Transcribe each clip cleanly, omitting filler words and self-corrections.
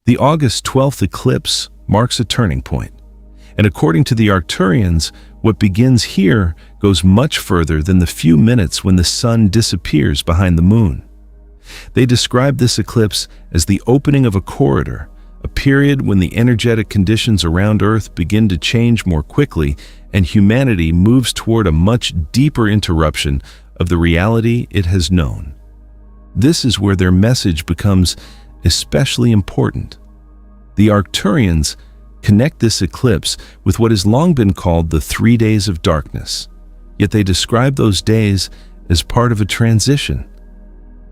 The August 12th eclipse marks a turning point, and according to the Arcturians, what begins here goes much further than the few minutes when the sun disappears behind the moon. They describe this eclipse as the opening of a corridor, a period when the energetic conditions around Earth begin to change more quickly and humanity moves toward a much deeper interruption of the reality it has known. This is where their message becomes especially important. The Arcturians connect this eclipse with what has long been called the 3 days of darkness, yet they describe those days as part of a transition.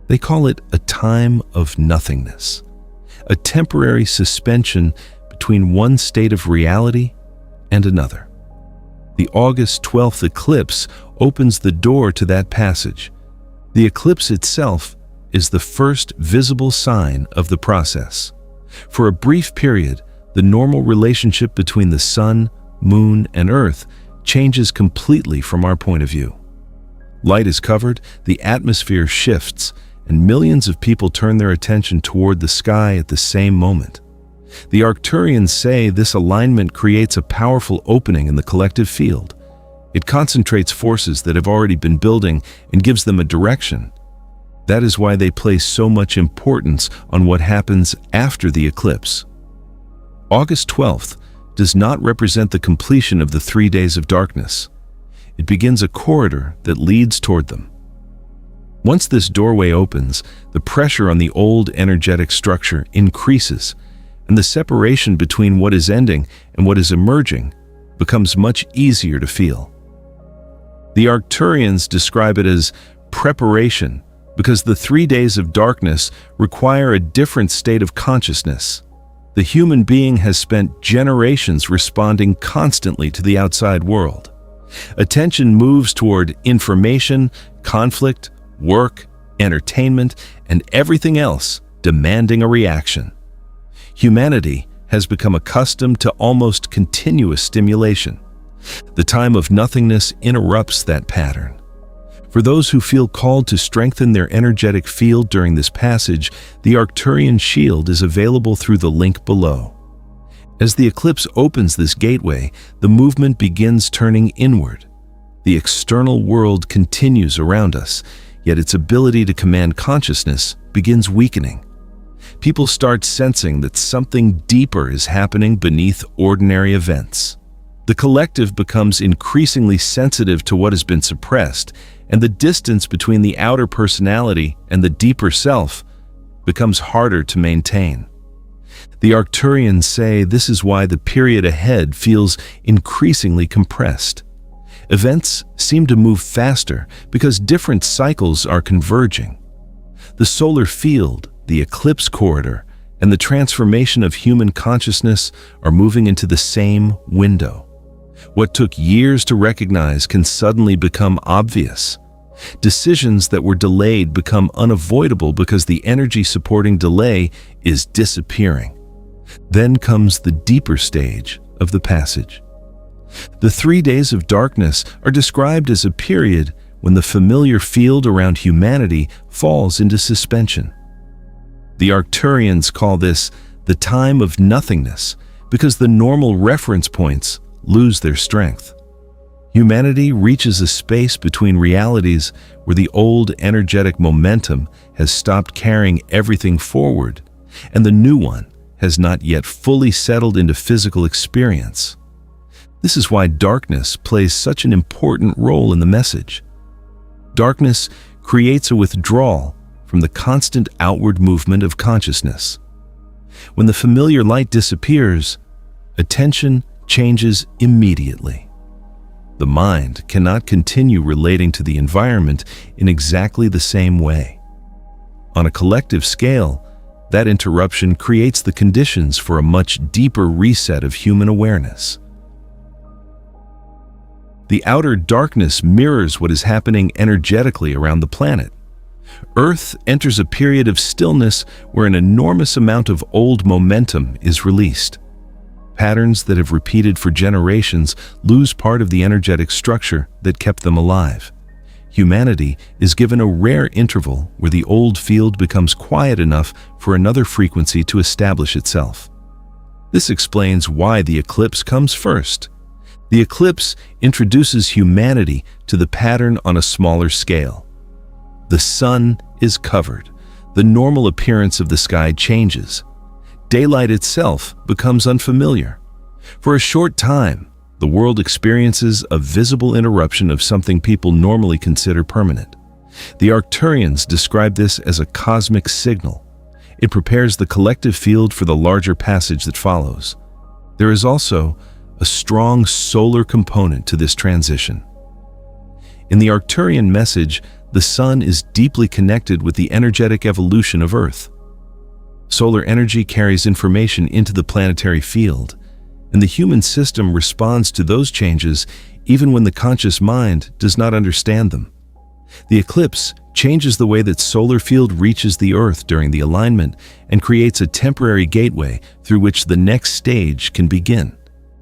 They call it a time of nothingness, a temporary suspension between one state of reality and another. The August 12th eclipse opens the door to that passage. The eclipse itself is the first visible sign of the process. For a brief period, the normal relationship between the sun, moon, and Earth changes completely from our point of view. Light is covered, the atmosphere shifts, and millions of people turn their attention toward the sky at the same moment. The Arcturians say this alignment creates a powerful opening in the collective field. It concentrates forces that have already been building and gives them a direction. That is why they place so much importance on what happens after the eclipse. August 12th does not represent the completion of the 3 days of darkness. It begins a corridor that leads toward them. Once this doorway opens, the pressure on the old energetic structure increases, and the separation between what is ending and what is emerging becomes much easier to feel. The Arcturians describe it as preparation because the 3 days of darkness require a different state of consciousness. The human being has spent generations responding constantly to the outside world. Attention moves toward information, conflict, work, entertainment, and everything else demanding a reaction. Humanity has become accustomed to almost continuous stimulation. The time of nothingness interrupts that pattern. For those who feel called to strengthen their energetic field during this passage, the Arcturian shield is available through the link below. As the eclipse opens this gateway, the movement begins turning inward. The external world continues around us, yet its ability to command consciousness begins weakening. People start sensing that something deeper is happening beneath ordinary events. The collective becomes increasingly sensitive to what has been suppressed, and the distance between the outer personality and the deeper self becomes harder to maintain. The Arcturians say this is why the period ahead feels increasingly compressed. Events seem to move faster because different cycles are converging. The solar field, the eclipse corridor, and the transformation of human consciousness are moving into the same window. What took years to recognize can suddenly become obvious. Decisions that were delayed become unavoidable because the energy supporting delay is disappearing. Then comes the deeper stage of the passage. The 3 days of darkness are described as a period when the familiar field around humanity falls into suspension. The Arcturians call this the time of nothingness because the normal reference points lose their strength. Humanity reaches a space between realities where the old energetic momentum has stopped carrying everything forward, and the new one has not yet fully settled into physical experience. This is why darkness plays such an important role in the message. Darkness creates a withdrawal from the constant outward movement of consciousness. When the familiar light disappears, attention changes immediately. The mind cannot continue relating to the environment in exactly the same way. On a collective scale, that interruption creates the conditions for a much deeper reset of human awareness. The outer darkness mirrors what is happening energetically around the planet. Earth enters a period of stillness where an enormous amount of old momentum is released. Patterns that have repeated for generations lose part of the energetic structure that kept them alive. humanity is given a rare interval where the old field becomes quiet enough for another frequency to establish itself. This explains why the eclipse comes first. The eclipse introduces humanity to the pattern on a smaller scale. The sun is covered. The normal appearance of the sky changes. Daylight itself becomes unfamiliar. For a short time, the world experiences a visible interruption of something people normally consider permanent. The Arcturians describe this as a cosmic signal. It prepares the collective field for the larger passage that follows. There is also a strong solar component to this transition. In the Arcturian message, the sun is deeply connected with the energetic evolution of Earth. Solar energy carries information into the planetary field, and the human system responds to those changes even when the conscious mind does not understand them. The eclipse changes the way that solar field reaches the Earth during the alignment and creates a temporary gateway through which the next stage can begin.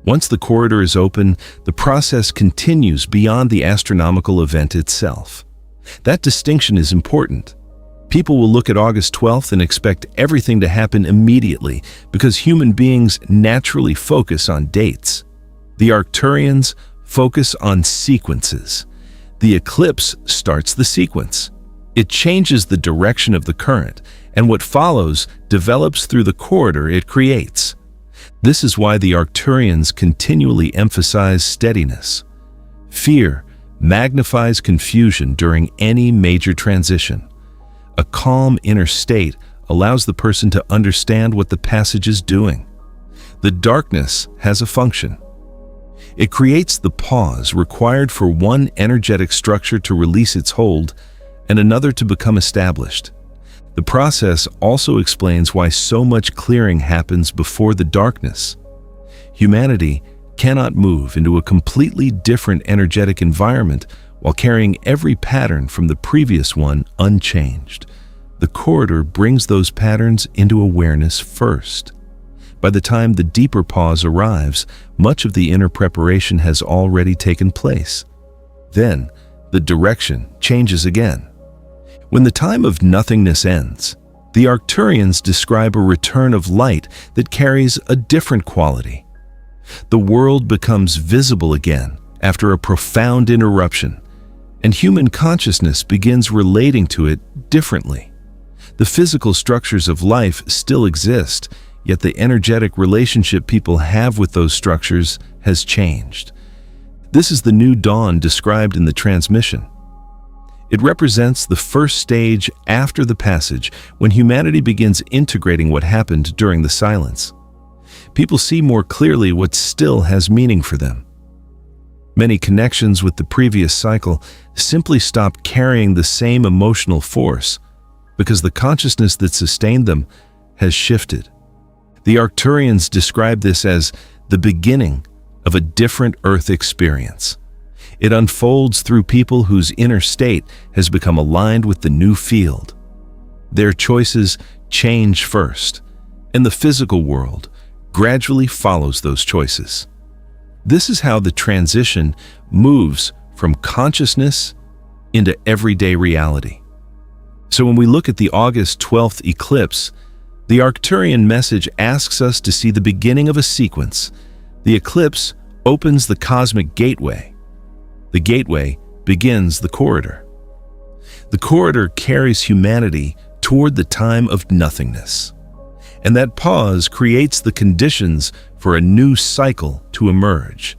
Once the corridor is open, the process continues beyond the astronomical event itself. That distinction is important. People will look at August 12th and expect everything to happen immediately because human beings naturally focus on dates. The Arcturians focus on sequences. The eclipse starts the sequence. It changes the direction of the current, and what follows develops through the corridor it creates. This is why the Arcturians continually emphasize steadiness. Fear magnifies confusion during any major transition. A calm inner state allows the person to understand what the passage is doing. The darkness has a function. It creates the pause required for one energetic structure to release its hold and another to become established. The process also explains why so much clearing happens before the darkness. Humanity cannot move into a completely different energetic environment while carrying every pattern from the previous one unchanged. The corridor brings those patterns into awareness first. By the time the deeper pause arrives, much of the inner preparation has already taken place. Then, the direction changes again. When the time of nothingness ends, the Arcturians describe a return of light that carries a different quality. The world becomes visible again after a profound interruption, and human consciousness begins relating to it differently. The physical structures of life still exist, yet the energetic relationship people have with those structures has changed. This is the new dawn described in the transmission. It represents the first stage after the passage, when humanity begins integrating what happened during the silence. People see more clearly what still has meaning for them. Many connections with the previous cycle simply stop carrying the same emotional force because the consciousness that sustained them has shifted. The Arcturians describe this as the beginning of a different Earth experience. It unfolds through people whose inner state has become aligned with the new field. Their choices change first, and the physical world gradually follows those choices. This is how the transition moves from consciousness into everyday reality. So when we look at the August 12th eclipse, the Arcturian message asks us to see the beginning of a sequence. The eclipse opens the cosmic gateway. The gateway begins the corridor. The corridor carries humanity toward the time of nothingness. And that pause creates the conditions for a new cycle to emerge.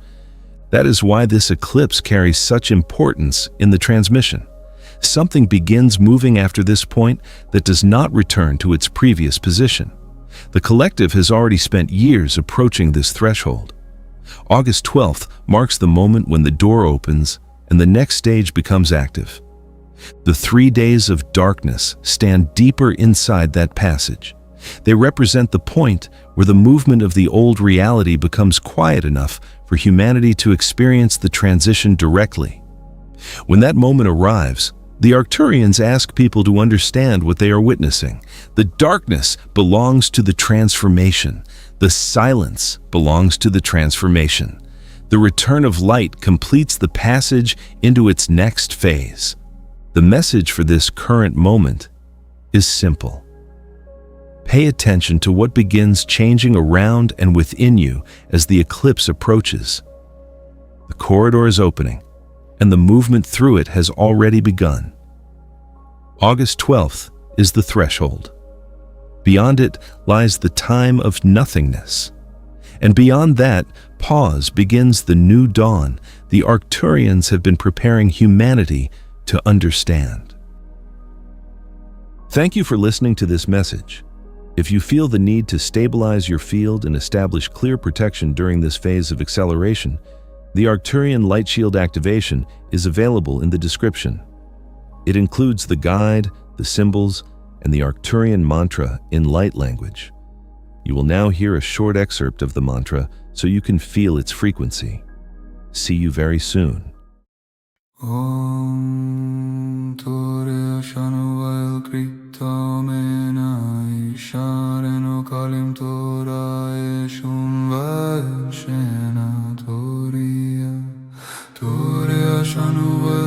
That is why this eclipse carries such importance in the transmission. Something begins moving after this point that does not return to its previous position. The collective has already spent years approaching this threshold. August 12th marks the moment when the door opens and the next stage becomes active. The 3 days of darkness stand deeper inside that passage. They represent the point where the movement of the old reality becomes quiet enough for humanity to experience the transition directly. When that moment arrives, the Arcturians ask people to understand what they are witnessing. The darkness belongs to the transformation. The silence belongs to the transformation. The return of light completes the passage into its next phase. The message for this current moment is simple. Pay attention to what begins changing around and within you as the eclipse approaches. The corridor is opening, and the movement through it has already begun. August 12th is the threshold. Beyond it lies the time of nothingness. And beyond that pause begins the new dawn the Arcturians have been preparing humanity to understand. Thank you for listening to this message. If you feel the need to stabilize your field and establish clear protection during this phase of acceleration, the Arcturian Light Shield activation is available in the description. It includes the guide, the symbols, and the Arcturian mantra in light language. You will now hear a short excerpt of the mantra so you can feel its frequency. See you very soon. Om Tore Shanuel Kritamena Ishareno Kalim Tora Eshun Vael Shena Toria Tore Shanuel